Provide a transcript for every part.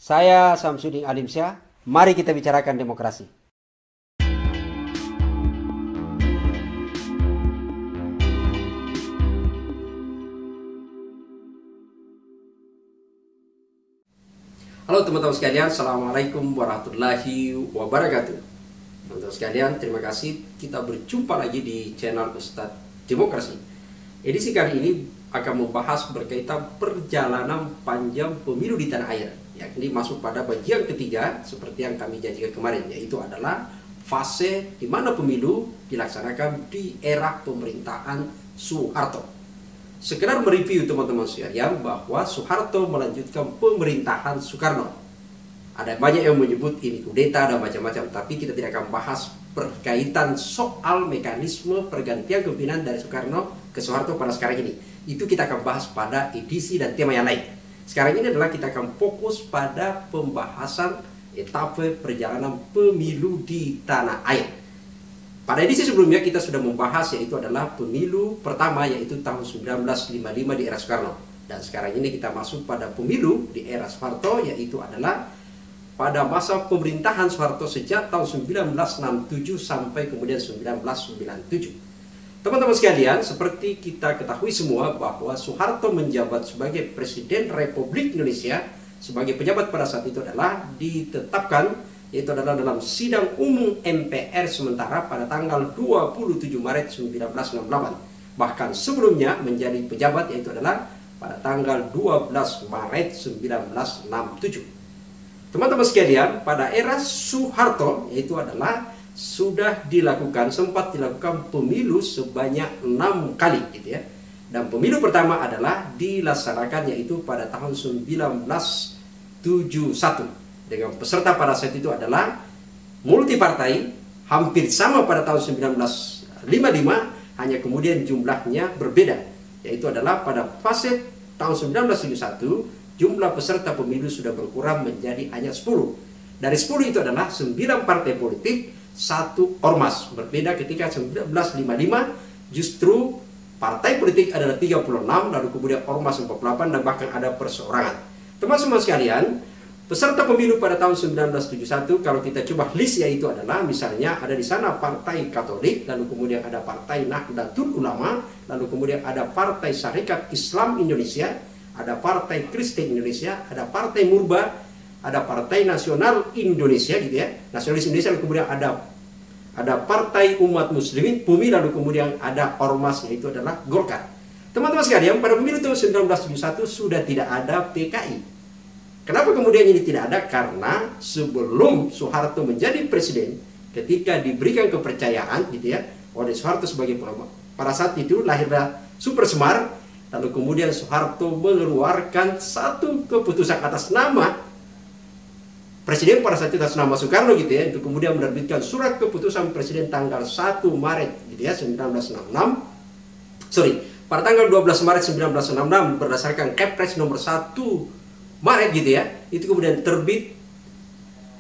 Saya Samsudin Alimsyah, mari kita bicarakan demokrasi. Halo teman-teman sekalian, Assalamualaikum warahmatullahi wabarakatuh. Teman-teman sekalian, terima kasih kita berjumpa lagi di channel Ustadz Demokrasi. Edisi kali ini akan membahas berkaitan perjalanan panjang pemilu di tanah air. Yakni masuk pada bagian ketiga seperti yang kami janjikan kemarin, yaitu adalah fase di mana pemilu dilaksanakan di era pemerintahan Soeharto. Sekedar mereview teman-teman sekalian bahwa Soeharto melanjutkan pemerintahan Soekarno. Ada banyak yang menyebut ini kudeta dan macam-macam, tapi kita tidak akan bahas berkaitan soal mekanisme pergantian kepemimpinan dari Soekarno ke Soeharto pada sekarang ini. Itu kita akan bahas pada edisi dan tema yang lain. Sekarang ini adalah kita akan fokus pada pembahasan etape perjalanan pemilu di tanah air. Pada edisi sebelumnya kita sudah membahas yaitu adalah pemilu pertama yaitu tahun 1955 di era Soekarno. Dan sekarang ini kita masuk pada pemilu di era Soeharto yaitu adalah pada masa pemerintahan Soeharto sejak tahun 1967 sampai kemudian 1997. Teman-teman sekalian, seperti kita ketahui semua bahwa Soeharto menjabat sebagai Presiden Republik Indonesia sebagai pejabat pada saat itu adalah ditetapkan yaitu adalah dalam sidang umum MPR sementara pada tanggal 27 Maret 1968. Bahkan sebelumnya menjadi pejabat yaitu adalah pada tanggal 12 Maret 1967. Teman-teman sekalian, pada era Soeharto yaitu adalah sudah dilakukan, sempat dilakukan pemilu sebanyak 6 kali gitu ya. Dan pemilu pertama adalah dilaksanakan yaitu pada tahun 1971 dengan peserta pada saat itu adalah multipartai, hampir sama pada tahun 1955, hanya kemudian jumlahnya berbeda, yaitu adalah pada fase tahun 1971 jumlah peserta pemilu sudah berkurang menjadi hanya 10. Dari 10 itu adalah 9 partai politik, 1 ormas. Berbeda ketika 1955 justru partai politik adalah 36, lalu kemudian ormas 48 dan bahkan ada perseorangan. Teman-teman sekalian, peserta pemilu pada tahun 1971 kalau kita coba list yaitu adalah misalnya ada di sana Partai Katolik, lalu kemudian ada Partai Nahdlatul Ulama, lalu kemudian ada Partai Syarikat Islam Indonesia, ada Partai Kristen Indonesia, ada Partai Murba, ada Partai Nasional Indonesia gitu ya, Nasionalis Indonesia, lalu kemudian ada Partai Umat Muslimin PUMI, lalu kemudian ada ormas yaitu adalah Golkar. Teman-teman sekalian, pada pemilu tahun 1971 sudah tidak ada PKI. Kenapa kemudian ini tidak ada? Karena sebelum Soeharto menjadi presiden, ketika diberikan kepercayaan gitu ya oleh Soeharto sebagai pada saat itu lahirlah Super Semar, lalu kemudian Soeharto mengeluarkan satu keputusan atas nama Presiden pada saat itu atas nama Soekarno gitu ya, untuk kemudian menerbitkan surat keputusan Presiden tanggal 1 Maret gitu ya 1966. Pada tanggal 12 Maret 1966 berdasarkan Kepres nomor 1 Maret gitu ya, itu kemudian terbit.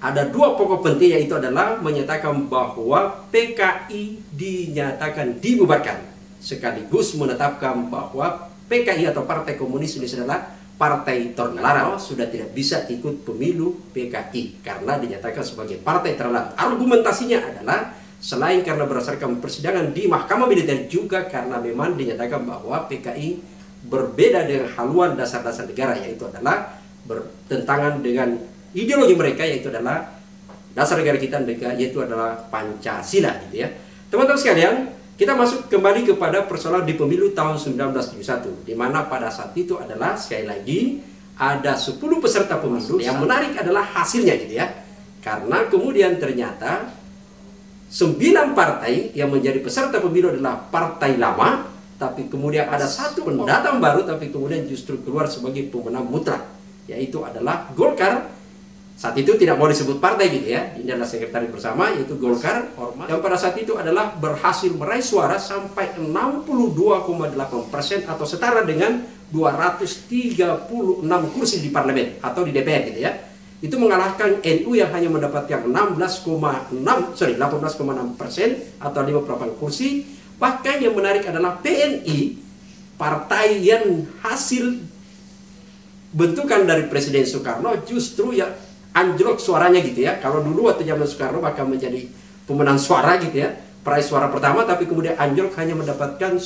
Ada 2 pokok penting yaitu adalah menyatakan bahwa PKI dinyatakan dibubarkan, sekaligus menetapkan bahwa PKI atau Partai Komunis Indonesia adalah partai terlarang, sudah tidak bisa ikut pemilu PKI karena dinyatakan sebagai partai terlarang. Argumentasinya adalah selain karena berdasarkan persidangan di Mahkamah Militer, juga karena memang dinyatakan bahwa PKI berbeda dengan haluan dasar-dasar negara, yaitu adalah bertentangan dengan ideologi mereka, yaitu adalah dasar negara kita, yaitu adalah Pancasila gitu ya. Teman-teman sekalian, kita masuk kembali kepada persoalan di pemilu tahun 1971, di mana pada saat itu adalah sekali lagi ada 10 peserta pemilu. Yang menarik adalah hasilnya gitu ya, karena kemudian ternyata 9 partai yang menjadi peserta pemilu adalah partai lama, tapi kemudian ada 1 pendatang baru, tapi kemudian justru keluar sebagai pemenang mutlak, yaitu adalah Golkar. Saat itu tidak mau disebut partai gitu ya, ini adalah sekretaris bersama yaitu Golkar, ormas, yang pada saat itu adalah berhasil meraih suara sampai 62,8% atau setara dengan 236 kursi di parlemen atau di DPR gitu ya. Itu mengalahkan NU yang hanya mendapatkan 18,6% atau 58 kursi. Bahkan yang menarik adalah PNI, partai yang hasil bentukan dari Presiden Soekarno justru ya anjlok suaranya gitu ya. Kalau dulu waktu zaman Soekarno bahkan menjadi pemenang suara gitu ya, peraih suara pertama, tapi kemudian anjlok hanya mendapatkan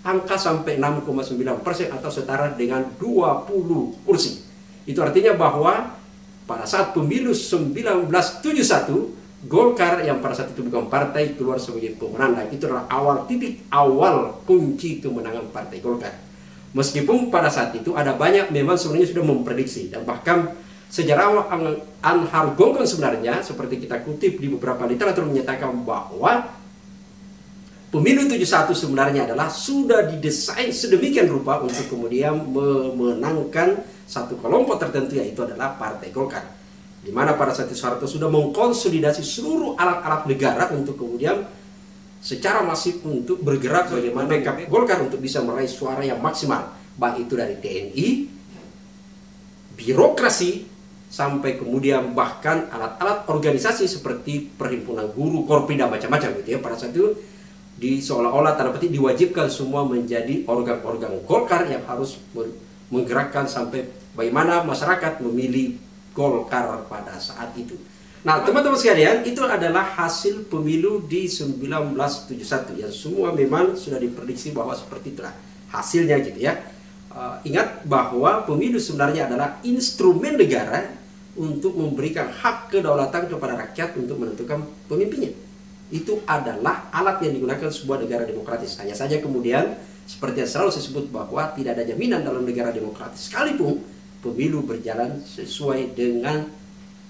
angka sampai 6,9% atau setara dengan 20 kursi. Itu artinya bahwa pada saat pemilu 1971, Golkar yang pada saat itu bukan partai keluar sebagai pemenang. Dan itu adalah titik awal kunci kemenangan Partai Golkar. Meskipun pada saat itu ada banyak memang sebenarnya sudah memprediksi, dan bahkan sejarawan Anhar Gonggong sebenarnya seperti kita kutip di beberapa literatur menyatakan bahwa pemilu 71 sebenarnya adalah sudah didesain sedemikian rupa untuk kemudian memenangkan satu kelompok tertentu, yaitu adalah Partai Golkar. Di mana pada saat itu Soeharto sudah mengkonsolidasi seluruh alat-alat negara untuk kemudian secara masif untuk bergerak bagaimana backup Golkar untuk bisa meraih suara yang maksimal, baik itu dari TNI, birokrasi, sampai kemudian bahkan alat-alat organisasi seperti perhimpunan guru, Korpida, macam-macam gitu ya. Pada saat itu seolah-olah tanda petik diwajibkan semua menjadi organ-organ Golkar yang harus menggerakkan sampai bagaimana masyarakat memilih Golkar pada saat itu. Nah, teman-teman sekalian, itu adalah hasil pemilu di 1971 yang semua memang sudah diprediksi bahwa seperti itulah hasilnya gitu ya. Ingat bahwa pemilu sebenarnya adalah instrumen negara untuk memberikan hak kedaulatan kepada rakyat untuk menentukan pemimpinnya. Itu adalah alat yang digunakan sebuah negara demokratis. Hanya saja kemudian seperti yang selalu saya sebut bahwa tidak ada jaminan dalam negara demokratis sekalipun pemilu berjalan sesuai dengan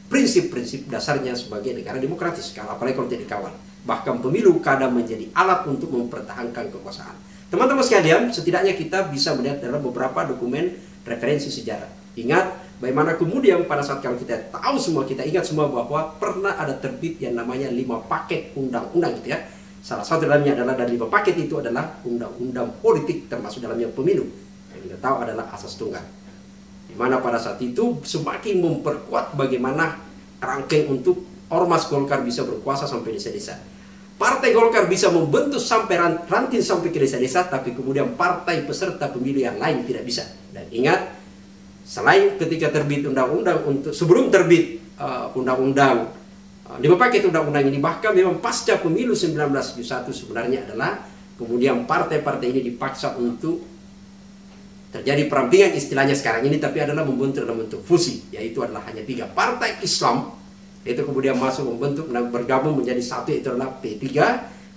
prinsip-prinsip dasarnya sebagai negara demokratis, apalagi kalau tidak dikawal. Bahkan pemilu kadang menjadi alat untuk mempertahankan kekuasaan. Teman-teman sekalian, setidaknya kita bisa melihat dalam beberapa dokumen referensi sejarah. Ingat bagaimana kemudian pada saat kalau kita tahu semua, kita ingat semua bahwa pernah ada terbit yang namanya 5 paket undang-undang gitu ya. Salah satu dalamnya adalah, dari 5 paket itu adalah undang-undang politik, termasuk dalamnya pemilu. Yang kita tahu adalah asas tunggal. Di mana pada saat itu semakin memperkuat bagaimana rangkaian untuk ormas Golkar bisa berkuasa sampai desa-desa. Partai Golkar bisa membentuk sampai ranting sampai ke desa-desa, tapi kemudian partai peserta pemilu yang lain tidak bisa. Dan ingat, selain ketika terbit undang-undang sebelum terbit undang-undang 5 paket undang-undang ini, bahkan memang pasca pemilu 1971 sebenarnya adalah kemudian partai-partai ini dipaksa untuk terjadi perampingan istilahnya sekarang ini, tapi adalah membentuk dalam bentuk fusi, yaitu adalah hanya 3 partai Islam, itu kemudian masuk membentuk dan bergabung menjadi satu, itu adalah P3.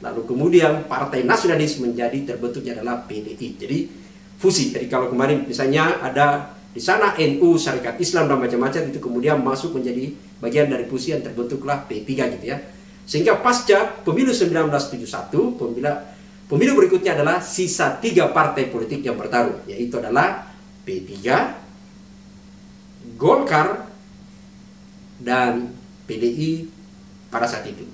Lalu kemudian partai nasionalis menjadi terbentuknya adalah PDI. Jadi fusi. Jadi kalau kemarin misalnya ada di sana NU, Syarikat Islam dan macam-macam, itu kemudian masuk menjadi bagian dari fusi yang terbentuklah P3 gitu ya. Sehingga pasca pemilu 1971, pemilu berikutnya adalah sisa 3 partai politik yang bertarung, yaitu adalah P3, Golkar, dan PDI pada saat itu.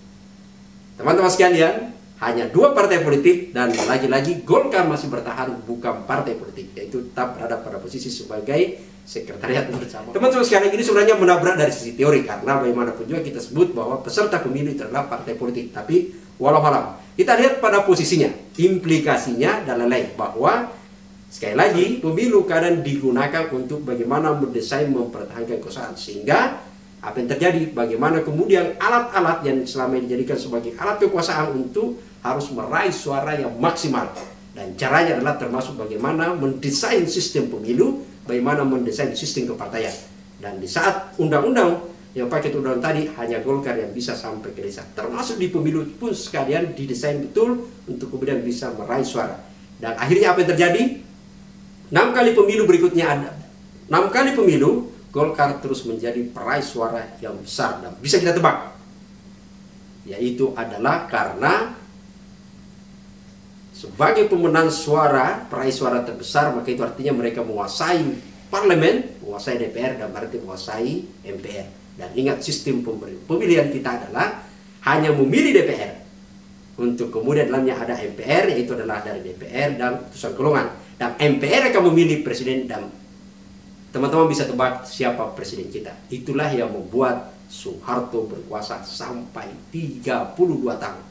Teman-teman sekalian, hanya 2 partai politik, dan lagi-lagi Golkar masih bertahan bukan partai politik, yaitu tetap berada pada posisi sebagai sekretariat bersama. Teman-teman sekalian, ini sebenarnya menabrak dari sisi teori, karena bagaimanapun juga kita sebut bahwa peserta pemilu itu adalah partai politik. Tapi walau alam, kita lihat pada posisinya, implikasinya dan lain-lain, bahwa sekali lagi pemilu kadang digunakan untuk bagaimana mendesain mempertahankan kekuasaan, sehingga apa yang terjadi, bagaimana kemudian alat-alat yang selama ini dijadikan sebagai alat kekuasaan untuk harus meraih suara yang maksimal. Dan caranya adalah termasuk bagaimana mendesain sistem pemilu, bagaimana mendesain sistem kepartaian. Dan di saat undang-undang yang paket undang tadi, hanya Golkar yang bisa sampai ke desa. Termasuk di pemilu pun sekalian didesain betul untuk kemudian bisa meraih suara. Dan akhirnya apa yang terjadi? 6 kali pemilu berikutnya ada. 6 kali pemilu, Golkar terus menjadi peraih suara yang besar. Dan bisa kita tebak, yaitu adalah karena sebagai pemenang suara, peraih suara terbesar, maka itu artinya mereka menguasai parlemen, menguasai DPR, dan berarti menguasai MPR. Dan ingat, sistem pemilihan kita adalah hanya memilih DPR, untuk kemudian dalamnya ada MPR, yaitu adalah dari DPR dan utusan golongan. Dan MPR akan memilih presiden, dan teman-teman bisa tebak siapa presiden kita. Itulah yang membuat Soeharto berkuasa sampai 32 tahun.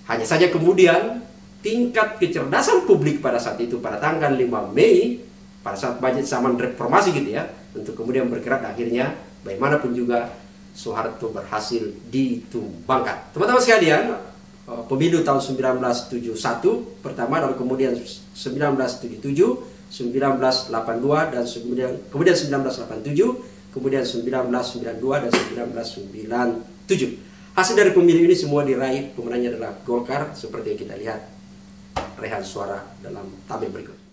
Hanya saja kemudian tingkat kecerdasan publik pada saat itu, pada tanggal 5 Mei pada saat budget zaman reformasi gitu ya, untuk kemudian bergerak. Akhirnya bagaimanapun juga Soeharto berhasil ditumbangkan. Teman-teman sekalian, pemilu tahun 1971 pertama, lalu kemudian 1977, 1982 dan kemudian 1987, kemudian 1992 dan 1997. Hasil dari pemilu ini semua diraih pemenangnya adalah Golkar, seperti yang kita lihat raihan suara dalam tabel berikut.